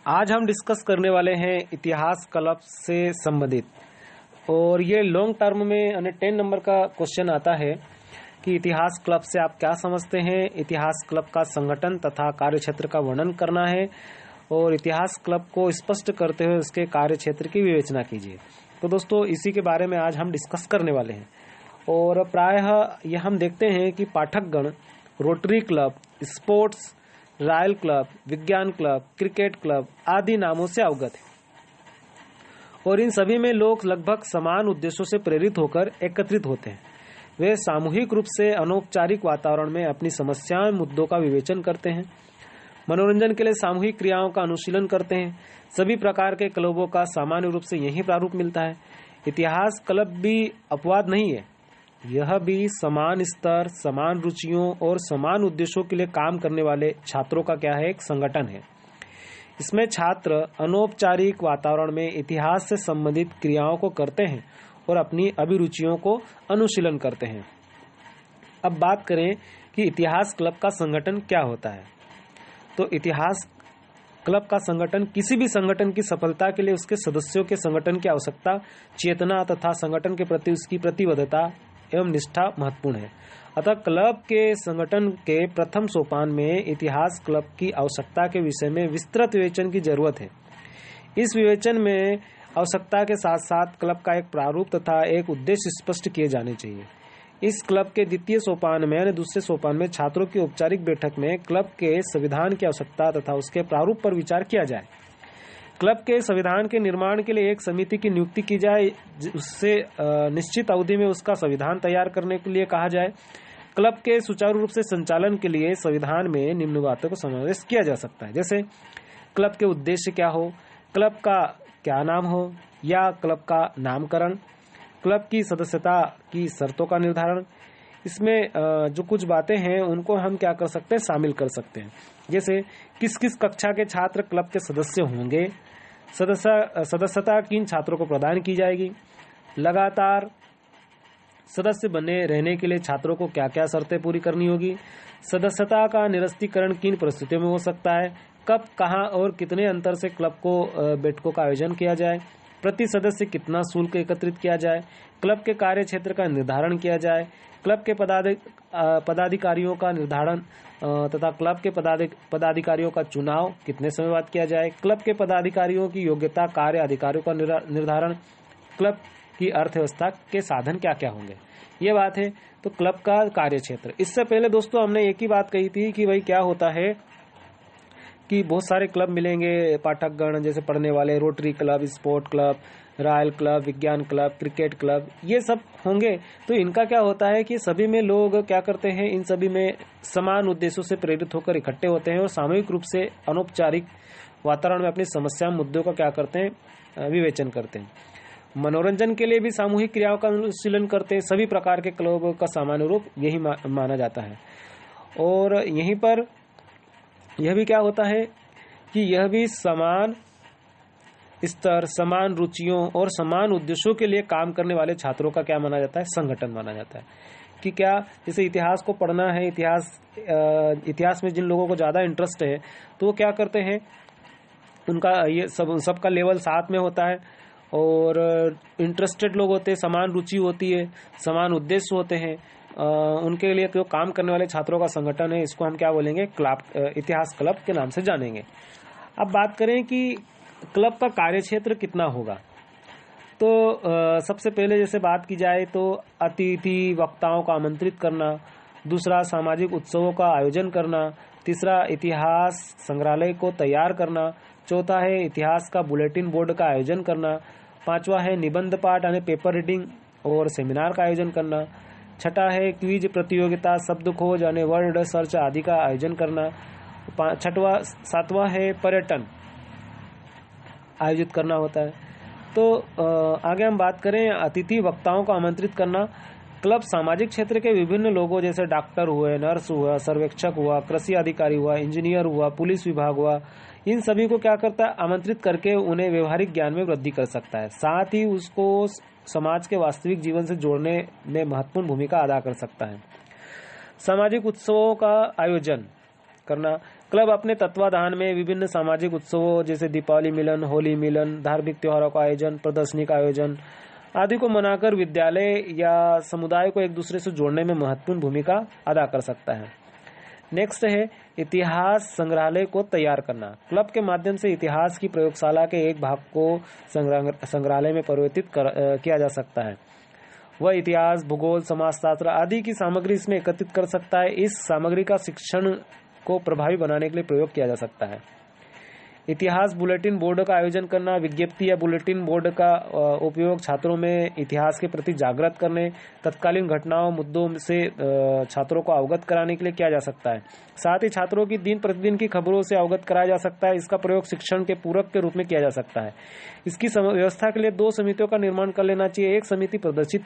आज हम डिस्कस करने वाले हैं इतिहास क्लब से संबंधित। और ये लॉन्ग टर्म में यानी 10 नंबर का क्वेश्चन आता है कि इतिहास क्लब से आप क्या समझते हैं। इतिहास क्लब का संगठन तथा कार्यक्षेत्र का वर्णन करना है और इतिहास क्लब को स्पष्ट करते हुए उसके कार्यक्षेत्र की विवेचना कीजिए। तो दोस्तों, इसी के बारे में आज हम डिस्कस करने वाले हैं। और प्रायः यह हम देखते हैं कि पाठकगण Rotary club, sports, Royal club, विज्ञान क्लब, क्रिकेट क्लब आदि नामों से अवगत है और इन सभी में लोग लगभग समान उद्देश्यों से प्रेरित होकर एकत्रित होते हैं। वे सामूहिक रूप से अनौपचारिक वातावरण में अपनी समस्याएं, मुद्दों का विवेचन करते हैं, मनोरंजन के लिए सामूहिक क्रियाओं का अनुशीलन करते हैं। सभी प्रकार के क्लबों का सामान्य रूप से यही प्रारूप मिलता है। इतिहास क्लब भी अपवाद नहीं है। यह भी समान स्तर, समान रुचियों और समान उद्देश्यों के लिए काम करने वाले छात्रों का क्या है, एक संगठन है। इसमें छात्र अनौपचारिक वातावरण में इतिहास से संबंधित क्रियाओं को करते हैं और अपनी अभिरुचियों को अनुशीलन करते हैं। अब बात करें कि इतिहास क्लब का संगठन क्या होता है। तो इतिहास क्लब का संगठन किसी भी संगठन की सफलता के लिए उसके सदस्यों के संगठन की आवश्यकता, चेतना तथा संगठन के प्रति उसकी प्रतिबद्धता एवं निष्ठा महत्वपूर्ण है। अतः क्लब के संगठन के प्रथम सोपान में इतिहास क्लब की आवश्यकता के विषय में विस्तृत विवेचन की जरूरत है। इस विवेचन में आवश्यकता के साथ साथ क्लब का एक प्रारूप तथा एक उद्देश्य स्पष्ट किए जाने चाहिए। इस क्लब के द्वितीय सोपान में यानी दूसरे सोपान में छात्रों की औपचारिक बैठक में क्लब के संविधान की आवश्यकता तथा उसके प्रारूप पर विचार किया जाए। क्लब के संविधान के निर्माण के लिए एक समिति की नियुक्ति की जाए, उससे निश्चित अवधि में उसका संविधान तैयार करने के लिए कहा जाए। क्लब के सुचारू रूप से संचालन के लिए संविधान में निम्न बातों को समावेश किया जा सकता है, जैसे क्लब के उद्देश्य क्या हो, क्लब का क्या नाम हो या क्लब का नामकरण, क्लब की सदस्यता की शर्तों का निर्धारण। इसमें जो कुछ बातें हैं उनको हम क्या कर सकते हैं, शामिल कर सकते हैं, जैसे किस किस कक्षा के छात्र क्लब के सदस्य होंगे, सदस्यता किन छात्रों को प्रदान की जाएगी, लगातार सदस्य बने रहने के लिए छात्रों को क्या क्या शर्तें पूरी करनी होगी, सदस्यता का निरस्तीकरण किन परिस्थितियों में हो सकता है, कब, कहां और कितने अंतर से क्लब को बैठकों का आयोजन किया जाए, प्रति सदस्य कितना शुल्क एकत्रित किया जाए, क्लब के कार्य क्षेत्र का निर्धारण किया जाए, क्लब के पदाधिकारियों का निर्धारण तथा क्लब के पदाधिकारियों का चुनाव कितने समय बाद किया जाए, क्लब के पदाधिकारियों की योग्यता, कार्य, अधिकारियों का निर्धारण, क्लब की अर्थव्यवस्था के साधन क्या क्या होंगे, ये बात है। तो क्लब का कार्य क्षेत्र। इससे पहले दोस्तों हमने एक ही बात कही थी कि भाई क्या होता है कि बहुत सारे क्लब मिलेंगे पाठकगण, जैसे पढ़ने वाले, rotary club, sport club, royal club, विज्ञान क्लब, क्रिकेट क्लब, ये सब होंगे। तो इनका क्या होता है कि सभी में लोग क्या करते हैं, इन सभी में समान उद्देश्यों से प्रेरित होकर इकट्ठे होते हैं और सामूहिक रूप से अनौपचारिक वातावरण में अपनी समस्या, मुद्दों का क्या करते हैं, विवेचन करते हैं। मनोरंजन के लिए भी सामूहिक क्रियाओं का अनुशीलन करते हैं। सभी प्रकार के क्लबों का सामान्य रूप यही माना जाता है। और यहीं पर यह भी क्या होता है कि यह भी समान स्तर, समान रुचियों और समान उद्देश्यों के लिए काम करने वाले छात्रों का क्या माना जाता है, संगठन माना जाता है। कि क्या, जैसे इतिहास को पढ़ना है, इतिहास में जिन लोगों को ज्यादा इंटरेस्ट है तो वो क्या करते हैं, उनका ये सबका लेवल साथ में होता है और इंटरेस्टेड लोग होते हैं, समान रुचि होती है, समान उद्देश्य होते हैं, उनके लिए जो काम करने वाले छात्रों का संगठन है, इसको हम क्या बोलेंगे, क्लब, इतिहास क्लब के नाम से जानेंगे। अब बात करें कि क्लब का कार्यक्षेत्र कितना होगा। तो सबसे पहले जैसे बात की जाए तो अतिथि वक्ताओं को आमंत्रित करना, दूसरा सामाजिक उत्सवों का आयोजन करना, तीसरा इतिहास संग्रहालय को तैयार करना, चौथा है इतिहास का बुलेटिन बोर्ड का आयोजन करना, पांचवा है निबंध पाठ यानी पेपर रीडिंग और सेमिनार का आयोजन करना, छठा है क्विज प्रतियोगिता, शब्द खोज यानी वर्ड सर्च आदि का आयोजन करना, सातवां है पर्यटन आयोजित करना होता है। तो आगे हम बात करें अतिथि वक्ताओं को आमंत्रित करना। क्लब सामाजिक क्षेत्र के विभिन्न लोगों जैसे डॉक्टर हुए, नर्स हुआ, सर्वेक्षक हुआ, कृषि अधिकारी हुआ, इंजीनियर हुआ, पुलिस विभाग हुआ, इन सभी को क्या करता है, आमंत्रित करके उन्हें व्यवहारिक ज्ञान में वृद्धि कर सकता है। साथ ही उसको समाज के वास्तविक जीवन से जोड़ने में महत्वपूर्ण भूमिका अदा कर सकता है। सामाजिक उत्सवों का आयोजन करना, क्लब अपने तत्वाधान में विभिन्न सामाजिक उत्सवों जैसे दीपावली मिलन, होली मिलन, धार्मिक त्योहारों का आयोजन, प्रदर्शनी का आयोजन आदि को मनाकर विद्यालय या समुदाय को एक दूसरे से जोड़ने में महत्वपूर्ण भूमिका अदा कर सकता है। नेक्स्ट है इतिहास संग्रहालय को तैयार करना। क्लब के माध्यम से इतिहास की प्रयोगशाला के एक भाग को संग्रहालय में परिवर्तित किया जा सकता है। वह इतिहास, भूगोल, समाजशास्त्र आदि की सामग्री इसमें एकत्रित कर सकता है। इस सामग्री का शिक्षण को प्रभावी बनाने के लिए प्रयोग किया जा सकता है। इतिहास बुलेटिन बोर्ड का आयोजन करना। विज्ञप्ति या बुलेटिन बोर्ड का उपयोग छात्रों में इतिहास के प्रति जागृत करने, तत्कालीन घटनाओं, मुद्दों से छात्रों को अवगत कराने के लिए किया जा सकता है। साथ ही छात्रों की दिन प्रतिदिन की खबरों से अवगत कराया जा सकता है। इसका प्रयोग शिक्षण के पूरक के रूप में किया जा सकता है। इसकी व्यवस्था के लिए 2 समितियों का निर्माण कर लेना चाहिए। एक समिति प्रदर्शित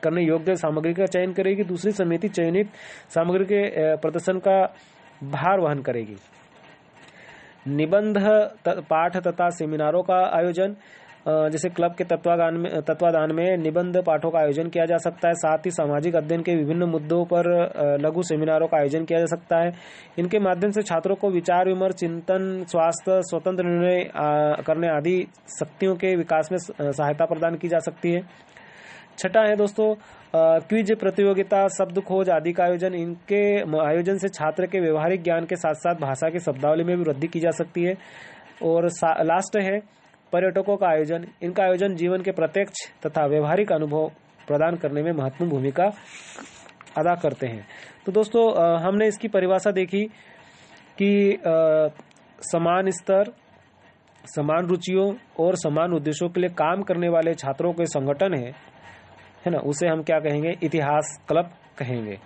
करने योग्य सामग्री का चयन करेगी, दूसरी समिति चयनित सामग्री के प्रदर्शन का भार वहन करेगी। निबंध पाठ तथा सेमिनारों का आयोजन, जैसे क्लब के तत्वाधान में निबंध पाठों का आयोजन किया जा सकता है। साथ ही सामाजिक अध्ययन के विभिन्न मुद्दों पर लघु सेमिनारों का आयोजन किया जा सकता है। इनके माध्यम से छात्रों को विचार विमर्श, चिंतन, स्वास्थ्य, स्वतंत्र निर्णय करने आदि शक्तियों के विकास में सहायता प्रदान की जा सकती है। छठा है दोस्तों क्विज प्रतियोगिता, शब्द खोज आदि का आयोजन। इनके आयोजन से छात्र के व्यवहारिक ज्ञान के साथ साथ भाषा की शब्दावली में भी वृद्धि की जा सकती है। और लास्ट है पर्यटकों का आयोजन। इनका आयोजन जीवन के प्रत्यक्ष तथा व्यवहारिक अनुभव प्रदान करने में महत्वपूर्ण भूमिका अदा करते हैं। तो दोस्तों हमने इसकी परिभाषा देखी कि समान स्तर, समान रुचियों और समान उद्देश्यों के लिए काम करने वाले छात्रों के संगठन है ना, उसे हम क्या कहेंगे, इतिहास क्लब कहेंगे।